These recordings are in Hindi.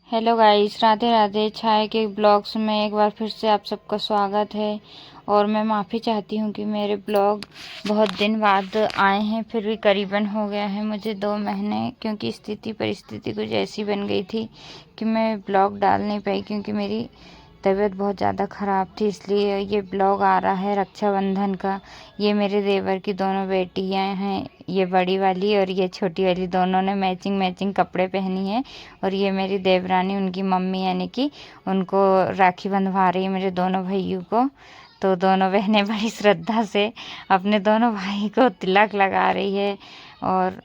Hello guys, Radhe Radhe. छाया के ब्लॉग्स में एक बार फिर से आप सबका स्वागत है। और मैं माफ़ी चाहती हूँ कि मेरे ब्लॉग बहुत दिन बाद आए हैं, फिर भी करीबन हो गया है मुझे 2 महीने, क्योंकि स्थिति परिस्थिति कुछ ऐसी बन गई थी कि मैं ब्लॉग डाल नहीं पाई, क्योंकि मेरी तबीयत बहुत ज़्यादा ख़राब थी। इसलिए ये ब्लॉग आ रहा है रक्षाबंधन का। ये मेरे देवर की दोनों बेटियां हैं, ये बड़ी वाली और ये छोटी वाली, दोनों ने मैचिंग मैचिंग कपड़े पहनी है। और ये मेरी देवरानी, उनकी मम्मी, यानी कि उनको राखी बंधवा रही है मेरे दोनों भाइयों को। तो दोनों बहनें बड़ी श्रद्धा से अपने दोनों भाई को तिलक लगा रही है। और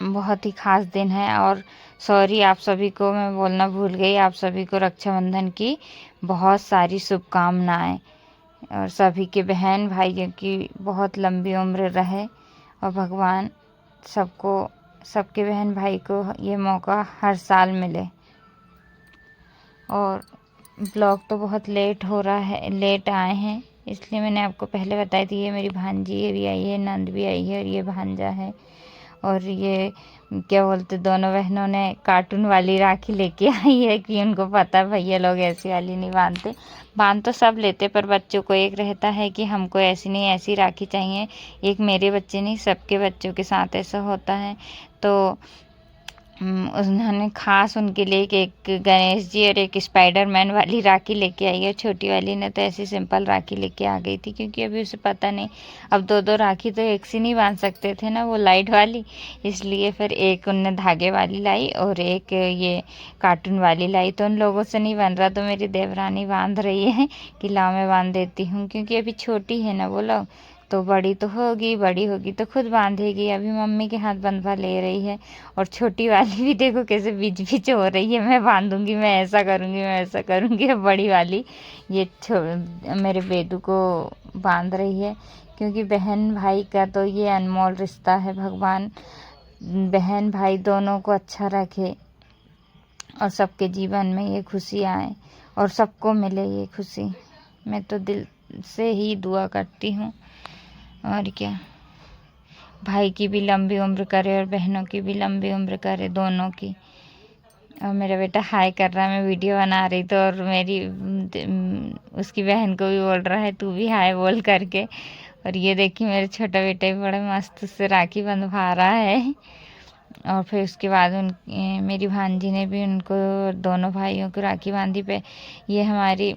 बहुत ही ख़ास दिन है। और सॉरी, आप सभी को मैं बोलना भूल गई, आप सभी को रक्षाबंधन की बहुत सारी शुभकामनाएं। और सभी के बहन भाइयों की बहुत लंबी उम्र रहे, और भगवान सबको, सबके बहन भाई को ये मौका हर साल मिले। और ब्लॉग तो बहुत लेट हो रहा है, लेट आए हैं, इसलिए मैंने आपको पहले बताई थी। ये मेरी भांजी ये भी आई है, नंद भी आई है, और ये भांजा है। और ये क्या बोलते, दोनों बहनों ने कार्टून वाली राखी लेके आई है, कि उनको पता है भैया लोग ऐसी वाली नहीं बांधते। बांध तो सब लेते, पर बच्चों को एक रहता है कि हमको ऐसी नहीं, ऐसी राखी चाहिए। एक मेरे बच्चे नहीं, सबके बच्चों के साथ ऐसा होता है। तो उन्होंने खास उनके लिए एक गणेश जी और एक स्पाइडरमैन वाली राखी लेके आई है। छोटी वाली ने तो ऐसी सिंपल राखी लेके आ गई थी, क्योंकि अभी उसे पता नहीं, अब दो दो राखी तो एक सी नहीं बांध सकते थे ना, वो लाइट वाली। इसलिए फिर एक उनने धागे वाली लाई और एक ये कार्टून वाली लाई। तो उन लोगों से नहीं बन रहा, तो मेरी देवरानी बांध रही है कि लाओ मैं बांध देती हूँ, क्योंकि अभी छोटी है ना वो लोग। तो बड़ी तो होगी, बड़ी होगी तो खुद बांधेगी। अभी मम्मी के हाथ बंधवा ले रही है। और छोटी वाली भी देखो कैसे बीच बीच हो रही है, मैं बांधूंगी, मैं ऐसा करूंगी, मैं ऐसा करूंगी। अब बड़ी वाली ये मेरे बेदू को बांध रही है, क्योंकि बहन भाई का तो ये अनमोल रिश्ता है। भगवान बहन भाई दोनों को अच्छा रखे, और सबके जीवन में ये खुशी आए, और सबको मिले ये खुशी। मैं तो दिल से ही दुआ करती हूँ। और क्या, भाई की भी लंबी उम्र करे और बहनों की भी लंबी उम्र करे, दोनों की। और मेरा बेटा हाय कर रहा है, मैं वीडियो बना रही तो, और मेरी उसकी बहन को भी बोल रहा है तू भी हाय बोल करके। और ये देखिए मेरे छोटा बेटा भी बड़ा मस्त से राखी बंधवा रहा है। और फिर उसके बाद मेरी भांजी ने भी उनको, दोनों भाइयों को राखी बांधी। पे ये हमारी,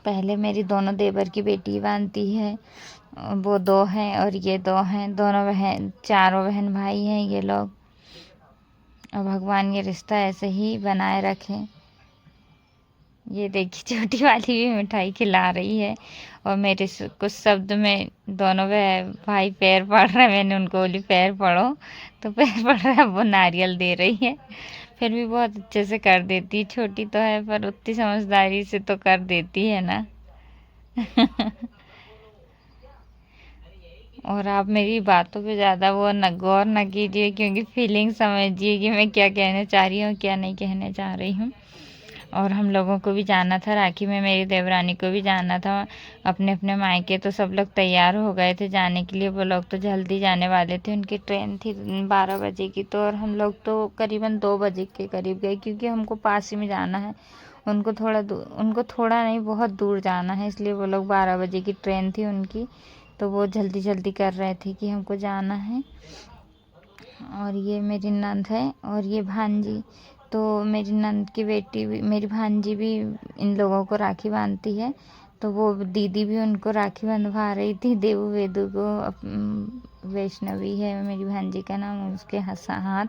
पहले मेरी दोनों देवर की बेटी बांधती है, वो 2 हैं और ये 2 हैं, दोनों बहन, चारों बहन भाई हैं ये लोग। और भगवान ये रिश्ता ऐसे ही बनाए रखे। ये देखिए छोटी वाली भी मिठाई खिला रही है। और मेरे कुछ शब्द में दोनों भाई पैर पड़ रहे हैं, मैंने उनको बोली पैर पड़ो, तो पैर पड़ रहा है, वो नारियल दे रही है। फिर भी बहुत अच्छे से कर देती है, छोटी तो है पर उतनी समझदारी से तो कर देती है ना। और आप मेरी बातों पे ज़्यादा वो न गौर न कीजिए, क्योंकि फीलिंग समझिए कि मैं क्या कहना चाह रही हूँ, क्या नहीं कहना चाह रही हूँ। और हम लोगों को भी जाना था राखी में, मेरी देवरानी को भी जाना था अपने अपने मायके। तो सब लोग तैयार हो गए थे जाने के लिए, वो लोग तो जल्दी जाने वाले थे, उनकी ट्रेन थी 12 बजे की। तो और हम लोग तो करीबन 2 बजे के करीब गए, क्योंकि हमको पास ही में जाना है। उनको थोड़ा नहीं, बहुत दूर जाना है, इसलिए वो लोग 12 बजे की ट्रेन थी उनकी। तो वो जल्दी जल्दी कर रहे थे कि हमको जाना है। और ये मेरी नंद है और ये भांजी। तो मेरी नंद की बेटी भी, मेरी भांजी भी इन लोगों को राखी बांधती है। तो वो दीदी भी उनको राखी बंधवा रही थी, देवू वेदू को। वैष्णवी है मेरी भांजी का नाम, उसके हाथ।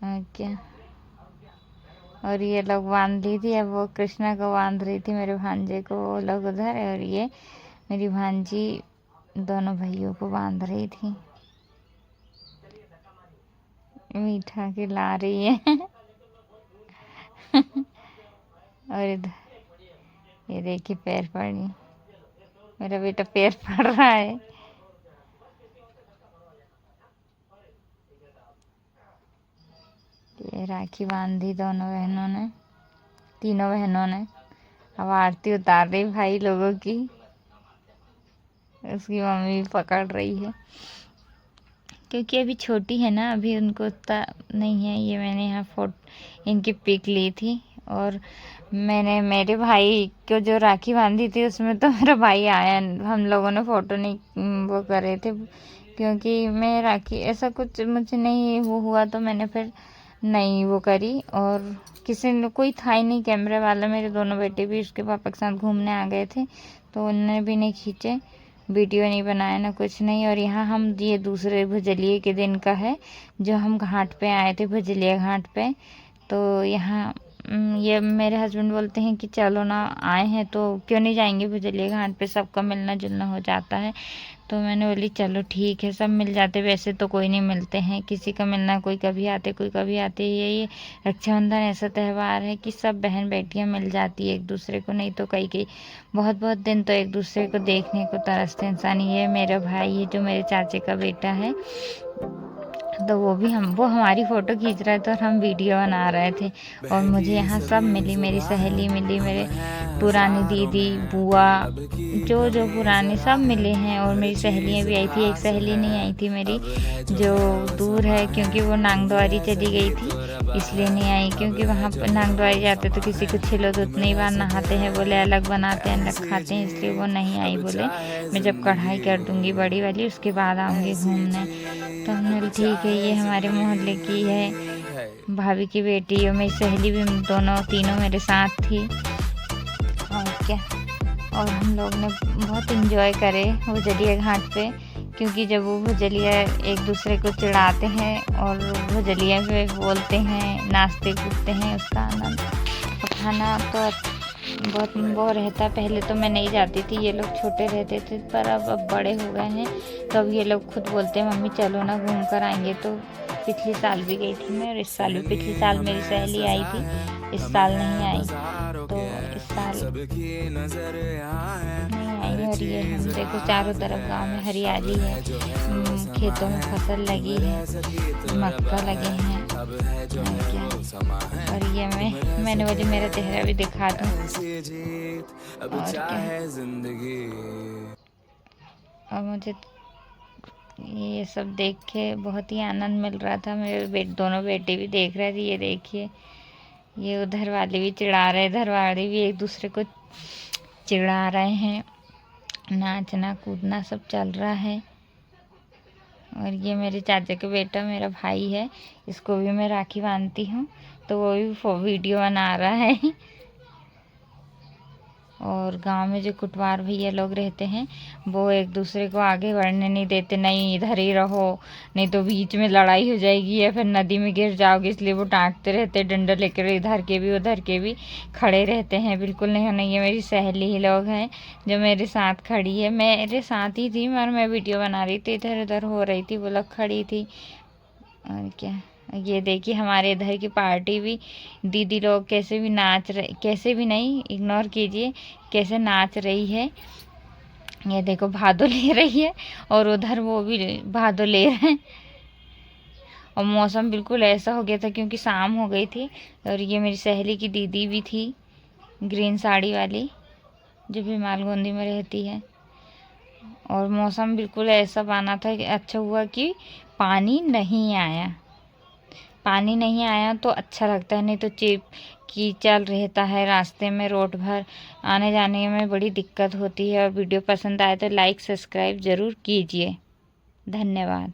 क्या, और ये लोग बांध ली थी, अब वो कृष्णा को बांध रही थी, मेरे भांजे को, वो लोग उधर। और ये मेरी भांजी दोनों भाइयों को बांध रही थी, मीठा खिला रही है। और इधर ये देखिए पैर पड़ी, मेरा बेटा पैर पड़ रहा है। ये राखी बांधी दोनों बहनों ने, तीनों बहनों ने। अब आरती उतार रही भाई लोगों की, उसकी मम्मी भी पकड़ रही है, क्योंकि अभी छोटी है ना, अभी उनको उतना नहीं है। ये मैंने यहाँ फोटो इनकी पिक ली थी, और मैंने मेरे भाई को जो राखी बांधी थी उसमें तो मेरा भाई आया, हम लोगों ने फ़ोटो नहीं वो कर रहे थे, क्योंकि मैं राखी ऐसा कुछ मुझे नहीं वो हुआ, तो मैंने फिर नहीं वो करी। और किसी ने कोई था ही नहीं कैमरे वाला, मेरे दोनों बेटे भी उसके पापा के साथ घूमने आ गए थे, तो उन्होंने भी नहीं खींचे, वीडियो नहीं बनाया ना कुछ नहीं। और यहाँ हम ये दूसरे भुजलिये के दिन का है, जो हम घाट पे आए थे, भुजलिया घाट पे। तो यहाँ ये मेरे हस्बैंड बोलते हैं कि चलो ना, आए हैं तो क्यों नहीं जाएंगे भुजलिया घाट पे, सबका मिलना जुलना हो जाता है। तो मैंने बोली चलो ठीक है, सब मिल जाते, वैसे तो कोई नहीं मिलते हैं, किसी का मिलना, कोई कभी आते कोई कभी आते। ये रक्षाबंधन ऐसा त्यौहार है कि सब बहन बेटियां मिल जाती है एक दूसरे को, नहीं तो कई बहुत बहुत दिन तो एक दूसरे को देखने को तरसते इंसान। ये मेरा भाई है जो मेरे चाचे का बेटा है, तो वो हमारी फ़ोटो खींच रहा था और हम वीडियो बना रहे थे। और मुझे यहाँ सब मिली, मेरी सहेली मिली, मेरे पुरानी दीदी, बुआ, जो पुराने सब मिले हैं। और मेरी सहेलियाँ भी आई थी, एक सहेली नहीं आई थी मेरी जो दूर है, क्योंकि वो नांगद्वारी चली गई थी, इसलिए नहीं आई। क्योंकि वहाँ पर नांगद्वारी जाते तो किसी को छिलो तो उतनी बार नहाते हैं, बोले अलग बनाते हैं अलग खाते हैं, इसलिए वो नहीं आई। बोले मैं जब कढ़ाई कर दूँगी बड़ी वाली उसके बाद आऊँगी घूमने। तो हमने बोला ठीक है, ये हमारे मोहल्ले की है भाभी की बेटी, और मेरी सहेली भी दोनों तीनों मेरे साथ थी। और क्या, और हम लोग ने बहुत इंजॉय करे भुजलिया घाट पे, क्योंकि जब वो भुजलिया एक दूसरे को चिढ़ाते हैं और भुजलिया पे बोलते हैं, नाचते कूदते हैं, उसका आनंद उठाना तो बहुत वो रहता। पहले तो मैं नहीं जाती थी, ये लोग छोटे रहते थे, पर अब बड़े हो गए हैं, तो अब ये लोग खुद बोलते हैं मम्मी चलो ना घूम कर आएंगे। तो पिछली साल भी गई थी मैं, और इस साल भी, पिछली साल मेरी सहेली आई थी, इस साल नहीं आई, तो इस साल नहीं आई। और ये हम देखो चारों तरफ गांव में हरियाली है, खेतों में फसल लगी है, मक्का लगे हैं, और क्या। और ये मैंने बोली मेरा चेहरा भी दिखा दूं, और क्या। और मुझे ये सब देख के बहुत ही आनंद मिल रहा था। मेरे दोनों बेटे भी देख रहे थे, ये देखिए, ये उधर वाले भी चिढ़ा रहे, इधर वाले भी एक दूसरे को चिढ़ा रहे हैं, नाचना कूदना सब चल रहा है। और ये मेरे चाचा का बेटा मेरा भाई है, इसको भी मैं राखी बांधती हूँ, तो वो भी वीडियो बना रहा है। और गांव में जो कुटवार भैया लोग रहते हैं, वो एक दूसरे को आगे बढ़ने नहीं देते, नहीं इधर ही रहो, नहीं तो बीच में लड़ाई हो जाएगी या फिर नदी में गिर जाओगे, इसलिए वो डांटते रहते, डंडा लेकर इधर के भी उधर के भी खड़े रहते हैं। बिल्कुल नहीं होना। ये मेरी सहेली ही लोग हैं जो मेरे साथ खड़ी है, मेरे साथ ही थी, और मैं वीडियो बना रही थी, इधर उधर हो रही थी, वो लोग खड़ी थी। और क्या, ये देखिए हमारे इधर की पार्टी भी, दीदी लोग कैसे भी नाच रहे, कैसे भी नहीं, इग्नोर कीजिए, कैसे नाच रही है। ये देखो भादो ले रही है, और उधर वो भी भादो ले रहे हैं। और मौसम बिल्कुल ऐसा हो गया था क्योंकि शाम हो गई थी। और ये मेरी सहेली की दीदी भी थी, ग्रीन साड़ी वाली, जो भी मालगुंदी में रहती है। और मौसम बिल्कुल ऐसा बना था कि अच्छा हुआ कि पानी नहीं आया। पानी नहीं आया तो अच्छा लगता है, नहीं तो कीचड़ रहता है रास्ते में, रोड भर आने जाने में बड़ी दिक्कत होती है। और वीडियो पसंद आए तो लाइक सब्सक्राइब ज़रूर कीजिए। धन्यवाद।